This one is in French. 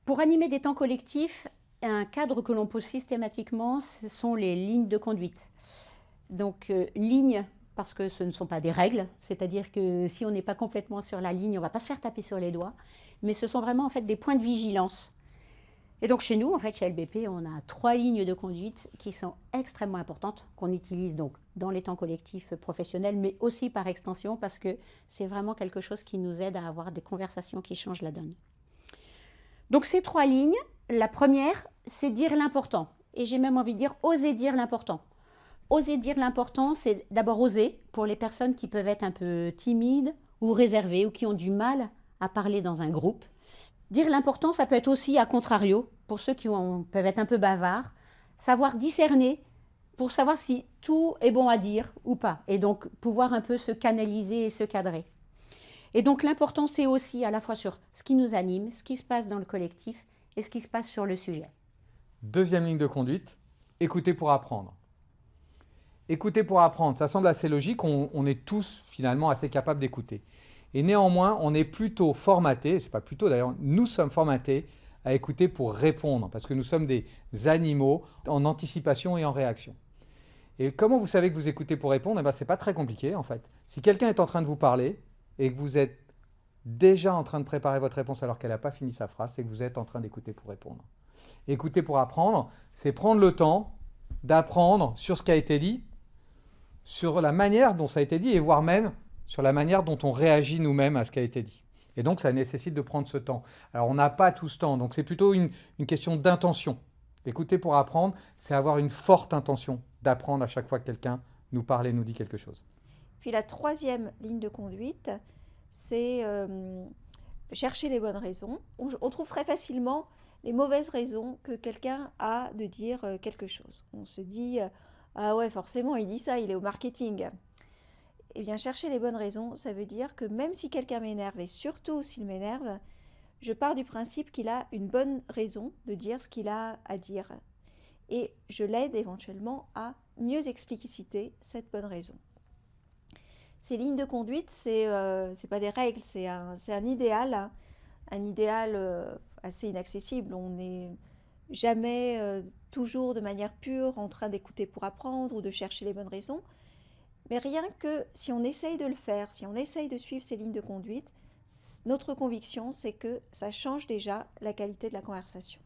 Pour animer des temps collectifs, un cadre que l'on pose systématiquement, ce sont les lignes de conduite. Donc, lignes, parce que ce ne sont pas des règles, c'est-à-dire que si on n'est pas complètement sur la ligne, on ne va pas se faire taper sur les doigts, mais ce sont vraiment en fait des points de vigilance. Et donc chez nous, en fait, chez LBP, on a 3 lignes de conduite qui sont extrêmement importantes, qu'on utilise donc dans les temps collectifs professionnels, mais aussi par extension, parce que c'est vraiment quelque chose qui nous aide à avoir des conversations qui changent la donne. Donc ces 3 lignes, la première, c'est dire l'important. Et j'ai même envie de dire oser dire l'important. Oser dire l'important, c'est d'abord oser pour les personnes qui peuvent être un peu timides ou réservées ou qui ont du mal à parler dans un groupe. Dire l'important, ça peut être aussi à contrario, pour ceux qui peuvent être un peu bavards, savoir discerner pour savoir si tout est bon à dire ou pas, et donc pouvoir un peu se canaliser et se cadrer. Et donc l'important, c'est aussi à la fois sur ce qui nous anime, ce qui se passe dans le collectif et ce qui se passe sur le sujet. Deuxième ligne de conduite, écouter pour apprendre. Écouter pour apprendre, ça semble assez logique, on est tous finalement assez capables d'écouter. Et néanmoins, on est plutôt formaté, c'est pas plutôt d'ailleurs, nous sommes formatés à écouter pour répondre, parce que nous sommes des animaux en anticipation et en réaction. Et comment vous savez que vous écoutez pour répondre? Eh bien, c'est pas très compliqué en fait. Si quelqu'un est en train de vous parler et que vous êtes déjà en train de préparer votre réponse alors qu'elle n'a pas fini sa phrase, c'est que vous êtes en train d'écouter pour répondre. Écouter pour apprendre, c'est prendre le temps d'apprendre sur ce qui a été dit, sur la manière dont ça a été dit et voire même sur la manière dont on réagit nous-mêmes à ce qui a été dit. Et donc, ça nécessite de prendre ce temps. Alors, on n'a pas tout ce temps, donc c'est plutôt une question d'intention. Écouter pour apprendre, c'est avoir une forte intention d'apprendre à chaque fois que quelqu'un nous parle et nous dit quelque chose. Puis la troisième ligne de conduite, c'est chercher les bonnes raisons. On trouve très facilement les mauvaises raisons que quelqu'un a de dire quelque chose. On se dit ah ouais, forcément, il dit ça, il est au marketing. Eh bien, chercher les bonnes raisons, ça veut dire que même si quelqu'un m'énerve, et surtout s'il m'énerve, je pars du principe qu'il a une bonne raison de dire ce qu'il a à dire. Et je l'aide éventuellement à mieux expliciter cette bonne raison. Ces lignes de conduite, c'est pas des règles, c'est un idéal, hein, un idéal assez inaccessible. On n'est jamais toujours de manière pure en train d'écouter pour apprendre ou de chercher les bonnes raisons. Mais rien que si on essaye de le faire, si on essaye de suivre ces lignes de conduite, notre conviction, c'est que ça change déjà la qualité de la conversation.